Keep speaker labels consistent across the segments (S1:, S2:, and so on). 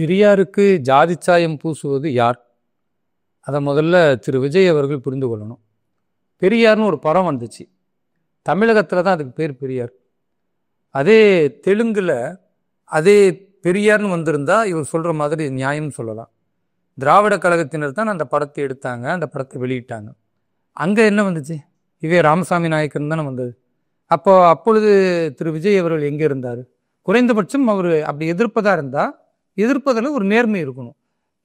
S1: பெரியாருக்கு ஜாதி சாயம் பூசுவது யார்? அதை முதல்ல திரு விஜய் அவர்கள் புரிந்து கொள்ளணும். பெரியார்னு ஒரு படம் வந்துச்சு, தமிழகத்தில் தான் அதுக்கு பேர் பெரியார். அதே தெலுங்கில் அதே பெரியார்னு வந்திருந்தா இவர் சொல்கிற மாதிரி நியாயம்னு சொல்லலாம். திராவிட கழகத்தினர் தான் அந்த படத்தை எடுத்தாங்க, அந்த படத்தை வெளியிட்டாங்க. அங்கே என்ன வந்துச்சு? இதே ராமசாமி நாயக்கன் தானே வந்தது. அப்பொழுது திரு விஜய் அவர்கள் எங்கே இருந்தார்? குறைந்தபட்சம் அவர் அப்படி எதிர்ப்பதாக இருந்தால் எதிர்ப்பதில் ஒரு நேர்மை இருக்கணும்.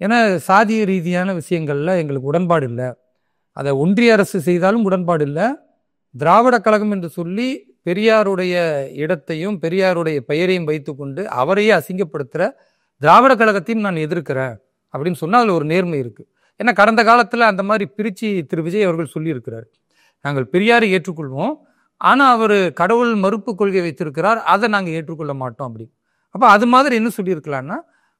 S1: ஏன்னா சாதிய ரீதியான விஷயங்களில் எங்களுக்கு உடன்பாடு இல்லை, அதை ஒன்றிய அரசு செய்தாலும் உடன்பாடு இல்லை. திராவிட கழகம் என்று சொல்லி பெரியாருடைய இடத்தையும் பெரியாருடைய பெயரையும் வைத்துக்கொண்டு அவரையே அசிங்கப்படுத்துகிற திராவிட கழகத்தையும் நான் எதிர்க்கிறேன் அப்படின்னு சொன்னால் அதில் ஒரு நேர்மை இருக்குது. ஏன்னா கடந்த காலத்தில் அந்த மாதிரி பிரித்து திரு விஜய் அவர்கள் சொல்லியிருக்கிறார். நாங்கள் பெரியாரை ஏற்றுக்கொள்வோம், ஆனால் அவர் கடவுள் மறுப்பு கொள்கை வைத்திருக்கிறார், அதை நாங்கள் ஏற்றுக்கொள்ள மாட்டோம் அப்படி. அப்போ அது மாதிரி என்ன சொல்லியிருக்கலான்னா,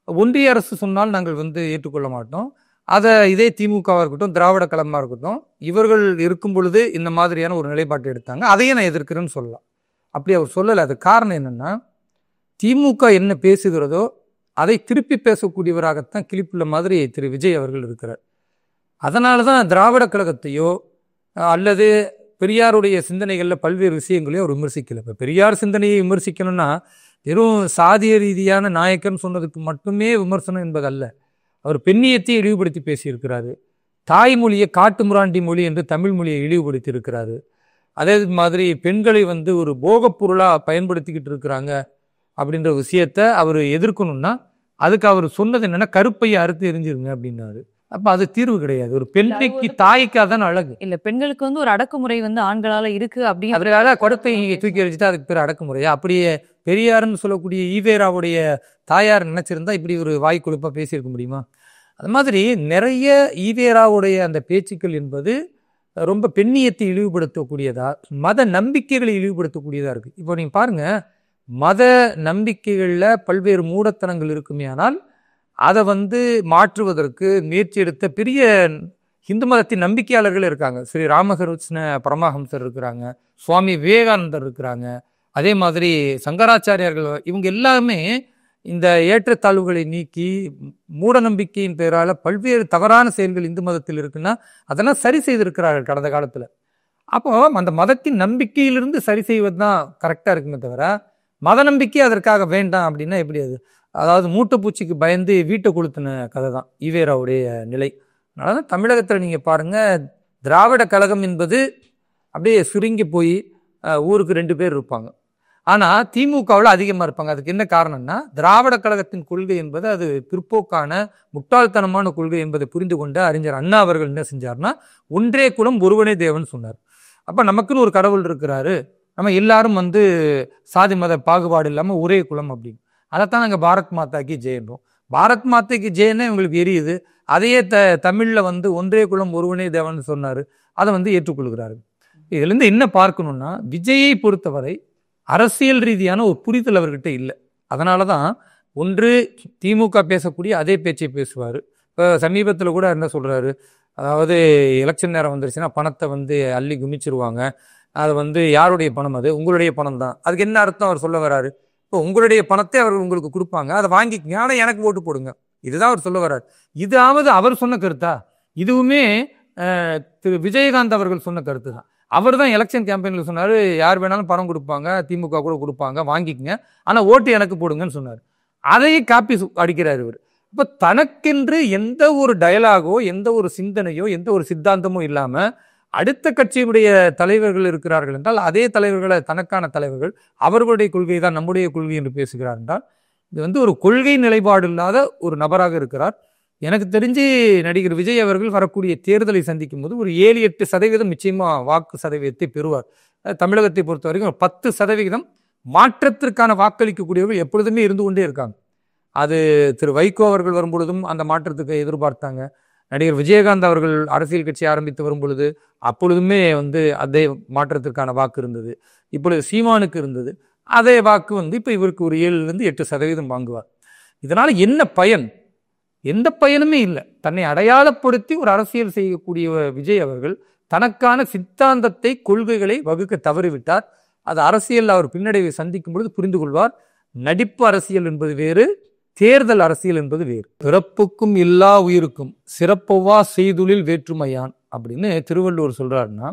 S1: ஒன்றிய அரசு சொன்னால் நாங்கள் ஏற்றுக்கொள்ள மாட்டோம், அதை இதே திமுகவாக இருக்கட்டும் திராவிட கழகமாக இருக்கட்டும் இவர்கள் இருக்கும் பொழுது இந்த மாதிரியான ஒரு நிலைப்பாட்டை எடுத்தாங்க, அதையே நான் எதிர்க்கிறேன்னு சொல்லலாம். அப்படி அவர் சொல்லலை. அது காரணம் என்னென்னா, திமுக என்ன பேசுகிறதோ அதை திருப்பி பேசக்கூடியவராகத்தான் கிளிப்புள்ள மாதிரி திரு விஜய் அவர்கள் இருக்கிறார். அதனால தான் திராவிட கழகத்தையோ அல்லது பெரியாருடைய சிந்தனைகளில் பல்வேறு விஷயங்களையும் அவர் விமர்சிக்கலை. இப்போ பெரியார் சிந்தனையை விமர்சிக்கணும்னா வெறும் சாதிய ரீதியான நாயக்கன் சொன்னதுக்கு மட்டுமே விமர்சனம் என்பதல்ல. அவர் பெண்ணியத்தை இழிவுபடுத்தி பேசியிருக்கிறாரு, தாய்மொழியை காட்டுமிராண்டி மொழி என்று தமிழ் மொழியை இழிவுபடுத்தி இருக்கிறாரு. அதே மாதிரி பெண்களை ஒரு போகப் பொருளாக பயன்படுத்திக்கிட்டு இருக்கிறாங்க அப்படின்ற விஷயத்த அவர் எதிர்க்கணும்னா அதுக்கு அவர் சொன்னது என்னன்னா, கருப்பையை அறுத்து எரிஞ்சிருங்க அப்படின்னாரு. அப்ப அது தீர்வு கிடையாது. ஒரு பெண்ணைக்கு தாய்க்காக தான் அழகு
S2: இல்ல, பெண்களுக்கு ஒரு அடக்குமுறை ஆண்களால இருக்கு அப்படின்னு
S1: அதனால கொடுப்பை தூக்கி எரிச்சுட்டு அதுக்கு பேர் அடக்குமுறையா? அப்படியே பெரியாருன்னு சொல்லக்கூடிய ஈவேராவுடைய தாயார் நினைச்சிருந்தா இப்படி ஒரு வாய் கொழுப்பா பேசியிருக்க முடியுமா? அது மாதிரி நிறைய ஈவேராவுடைய அந்த பேச்சுக்கள் என்பது ரொம்ப பெண்ணியத்தை இழிவுபடுத்தக்கூடியதா, மத நம்பிக்கைகளை இழிவுபடுத்தக்கூடியதா இருக்கு. இப்போ நீங்க பாருங்க, மத நம்பிக்கைகள்ல பல்வேறு மூடத்தனங்கள் இருக்குமே, ஆனால் அதை மாற்றுவதற்கு முயற்சி எடுத்த பெரிய இந்து மதத்தின் நம்பிக்கையாளர்கள் இருக்காங்க. ஸ்ரீ ராமகிருஷ்ண பரமஹம்சர் இருக்கிறாங்க, சுவாமி விவேகானந்தர் இருக்கிறாங்க, அதே மாதிரி சங்கராச்சாரியார்கள். இவங்க எல்லாமே இந்த ஏற்றத்தாழ்வுகளை நீக்கி மூட நம்பிக்கையின் பெயரால் பல்வேறு தவறான செயல்கள் இந்து மதத்தில் இருக்குன்னா அதெல்லாம் சரி செய்திருக்கிறார்கள் கடந்த காலத்தில். அப்போ அந்த மதத்தின் நம்பிக்கையிலிருந்து சரி செய்வது தான் கரெக்டாக இருக்குமே தவிர மத நம்பிக்கை அதற்காக வேண்டாம் அப்படின்னா எப்படி? அது அதாவது மூட்டைப்பூச்சிக்கு பயந்து வீட்டை கொளுத்தின கதை தான் ஈவேராவுடைய நிலை. அதனால தான் தமிழகத்தில் நீங்கள் பாருங்கள், திராவிட கழகம் என்பது அப்படியே சுருங்கி போய் ஊருக்கு 2 பேர் இருப்பாங்க, ஆனால் திமுகவில் அதிகமாக இருப்பாங்க. அதுக்கு என்ன காரணம்னா, திராவிட கழகத்தின் கொள்கை என்பது அது பிற்போக்கான முட்டாள்தனமான கொள்கை என்பதை புரிந்து கொண்ட அறிஞர் அண்ணா அவர்கள் என்ன செஞ்சார்னா, ஒன்றே குலம் ஒருவனே தேவன் சொன்னார். அப்போ நமக்குன்னு ஒரு கடவுள் இருக்கிறாரு, நம்ம எல்லாரும் சாதி மத பாகுபாடு இல்லாமல் ஒரே குலம் அப்படின்னு. அதைத்தான் நாங்கள் பாரத் மாதாக்கு ஜெயன்றோம். பாரத் மாதாக்கு ஜெயன்னா இவங்களுக்கு எரியுது. அதையே தமிழில் ஒன்றே குலம் ஒருவனே தேவன் சொன்னார், அதை ஏற்றுக்கொள்கிறார்கள். இதுலேருந்து என்ன பார்க்கணும்னா, விஜயை பொறுத்தவரை அரசியல் ரீதியான ஒரு புரிதல் அவர்கிட்ட இல்லை. அதனால தான் ஒன்று திமுக பேசக்கூடிய அதே பேச்சை பேசுவார். இப்போ சமீபத்தில் கூட என்ன சொல்கிறாரு, அதாவது எலெக்ஷன் நேரம் வந்துருச்சுன்னா பணத்தை அள்ளி குமிச்சிருவாங்க, அது யாருடைய பணம்? அது உங்களுடைய பணம் தான். அதுக்கு என்ன அர்த்தம் அவர் சொல்ல வர்றாரு? இப்போ உங்களுடைய பணத்தை அவர்கள் உங்களுக்கு கொடுப்பாங்க, அதை வாங்கிக்கங்க, ஆனால் எனக்கு ஓட்டு போடுங்க, இதுதான் அவர் சொல்ல வர்றாரு. இதாவது அவர் சொன்ன கருத்தா? இதுவுமே திரு விஜயகாந்த் அவர்கள் சொன்ன கருத்து தான். அவர் தான் எலெக்ஷன் கேம்பெயினில் சொன்னார், யார் வேணாலும் பணம் கொடுப்பாங்க, திமுக கூட கொடுப்பாங்க, வாங்கிக்கங்க, ஆனால் ஓட்டு எனக்கு போடுங்கன்னு சொன்னார். அதையே காப்பி அடிக்கிறார் இவர். இப்போ தனக்கென்று எந்த ஒரு டயலாகோ எந்த ஒரு சிந்தனையோ எந்த ஒரு சித்தாந்தமோ இல்லாமல் அடுத்த கட்சியுடைய தலைவர்கள் இருக்கிறார்கள் என்றால் அதே தலைவர்களை தனக்கான தலைவர்கள் அவர்களுடைய கொள்கை தான் நம்முடைய கொள்கை என்று பேசுகிறார் என்றால் இது ஒரு கொள்கை நிலைப்பாடு இல்லாத ஒரு நபராக இருக்கிறார். எனக்கு தெரிஞ்சு நடிகர் விஜய் அவர்கள் வரக்கூடிய தேர்தலை சந்திக்கும் போது ஒரு 7-8% நிச்சயமாக வாக்கு சதவீதத்தை பெறுவார். தமிழகத்தை பொறுத்த வரைக்கும் 10% மாற்றத்திற்கான வாக்களிக்கக்கூடியவர்கள் எப்பொழுதுமே இருந்து கொண்டே இருக்காங்க. அது திரு வைகோ அவர்கள் வரும்பொழுதும் அந்த மாற்றத்துக்கு எதிர்பார்த்தாங்க. நடிகர் விஜயகாந்த் அவர்கள் அரசியல் கட்சி ஆரம்பித்து வரும் பொழுது அப்பொழுதுமே அதே மாற்றத்திற்கான வாக்கு இருந்தது. இப்பொழுது சீமானுக்கு இருந்தது அதே வாக்கு. இப்போ இவருக்கு ஒரு 7-8% வாங்குவார். இதனால என்ன பயன்? எந்த பயனுமே இல்லை. தன்னை அடையாளப்படுத்தி ஒரு அரசியல் செய்யக்கூடிய விஜய் அவர்கள் தனக்கான சித்தாந்தத்தை கொள்கைகளை வகுக்க தவறிவிட்டார். அது அரசியல் அவர் பின்னடைவை சந்திக்கும் பொழுது புரிந்து கொள்வார். நடிப்பு அரசியல் என்பது வேறு, தேர்தல் அரசியல் என்பது வேறு. பிறப்புக்கும் எல்லா உயிருக்கும் சிறப்பவா செய்துளில் வேற்றுமையான் அப்படின்னு திருவள்ளுவர் சொல்றாருன்னா,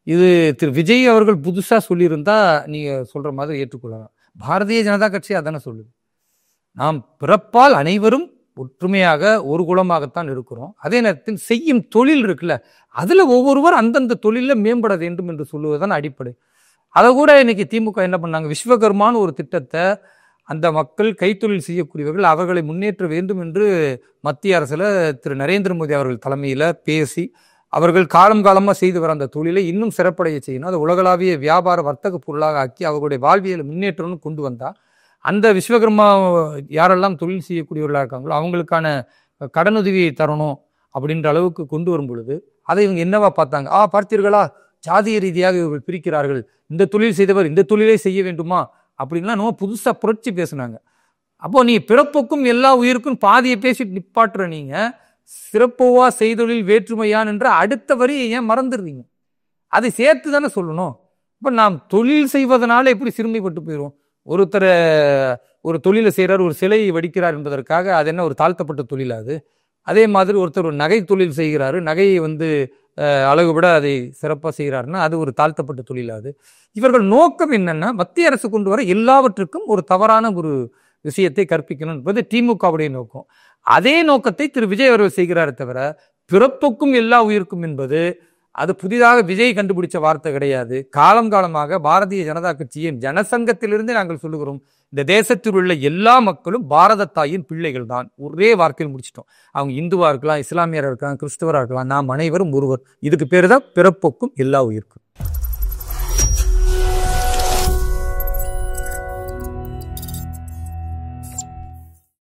S1: இது திரு விஜய் அவர்கள் புதுசா சொல்லியிருந்தா நீங்க சொல்ற மாதிரி ஏற்றுக்கொள்ளலாம். பாரதிய ஜனதா கட்சி அதானே சொல்லுது. நாம் பிறப்பால் அனைவரும் ஒற்றுமையாக ஒரு குலமாகத்தான் இருக்கிறோம். அதே நேரத்தில் செய்யும் தொழில் இருக்குல்ல, அதுல ஒவ்வொருவர் அந்தந்த தொழில மேம்பட வேண்டும் என்று சொல்லுவதுதான் அடிப்படை. அதை கூட இன்னைக்கு திமுக என்ன பண்ணாங்க, விஸ்வகர்மான்னு ஒரு திட்டத்தை அந்த மக்கள் கைத்தொழில் செய்யக்கூடியவர்கள் அவர்களை முன்னேற்ற வேண்டும் என்று மத்திய அரசுல திரு நரேந்திர மோடி அவர்கள் தலைமையில பேசி அவர்கள் காலம் காலமாக செய்து வர அந்த தொழிலை இன்னும் சிறப்படைய செய்யணும், அதை உலகளாவிய வியாபார வர்த்தக பொருளாக ஆக்கி அவர்களுடைய வாழ்வியலை முன்னேற்றம்னு கொண்டு வந்தா அந்த விஸ்வகர்மா யாரெல்லாம் தொழில் செய்யக்கூடியவர்களாக இருக்காங்களோ அவங்களுக்கான கடனுதவியை தரணும் அப்படின்ற அளவுக்கு கொண்டு வரும் பொழுது அதை இவங்க என்னவா பார்த்தாங்க, பார்த்தீர்களா ஜாதிய ரீதியாக இவர்கள் பிரிக்கிறார்கள், இந்த தொழில் செய்தவர் இந்த தொழிலை செய்ய வேண்டுமா அப்படின்லாம் நம்ம புதுசா புரட்சி பேசினாங்க. அப்போ நீ பிறப்புக்கும் எல்லா உயிருக்கும் பாதியை பேசிட்டு நிப்பாட்டுற நீங்க சிறப்புவா செய்தொழில் வேற்றுமையான் என்ற அடுத்த வரியை ஏன் மறந்துடுறீங்க? அதை சேர்த்து தானே சொல்லணும். இப்போ நாம் தொழில் செய்வதனால எப்படி சிறுமைப்பட்டு போயிடும்? ஒருத்தர் ஒரு தொழிலை செய்கிறார், ஒரு சிலையை வடிக்கிறார் என்பதற்காக அது என்ன ஒரு தாழ்த்தப்பட்ட தொழிலாது? அதே மாதிரி ஒருத்தர் ஒரு நகை தொழில் செய்கிறாரு, நகையை அழகுபட அதை சிறப்பாக செய்கிறாருன்னா அது ஒரு தாழ்த்தப்பட்ட தொழிலாது? இவர்கள் நோக்கம் என்னன்னா மத்திய அரசு கொண்டு வர எல்லாவற்றுக்கும் ஒரு தவறான ஒரு விஷயத்தை கற்பிக்கணும் என்பது திமுகவுடைய நோக்கம். அதே நோக்கத்தை திரு விஜய் அவர்கள் செய்கிறாரே தவிர பிறப்புக்கும் எல்லா உயிருக்கும் என்பது அது புதிதாக விஜய் கண்டுபிடிச்ச வார்த்தை கிடையாது. காலம் காலமாக பாரதிய ஜனதா கட்சியின் ஜனசங்கத்திலிருந்தே நாங்கள் சொல்லுகிறோம், இந்த தேசத்தில் உள்ள எல்லா மக்களும் பாரத தாயின் பிள்ளைகள் தான். ஒரே வார்த்தையில் முடிச்சிட்டோம். அவங்க இந்துவா இருக்கலாம், இஸ்லாமியராக இருக்கலாம், கிறிஸ்தவராக இருக்கலாம், நாம் அனைவரும் ஒருவர். இதுக்கு பேரு தான் பிறப்புக்கும் எல்லா உயிருக்கும்.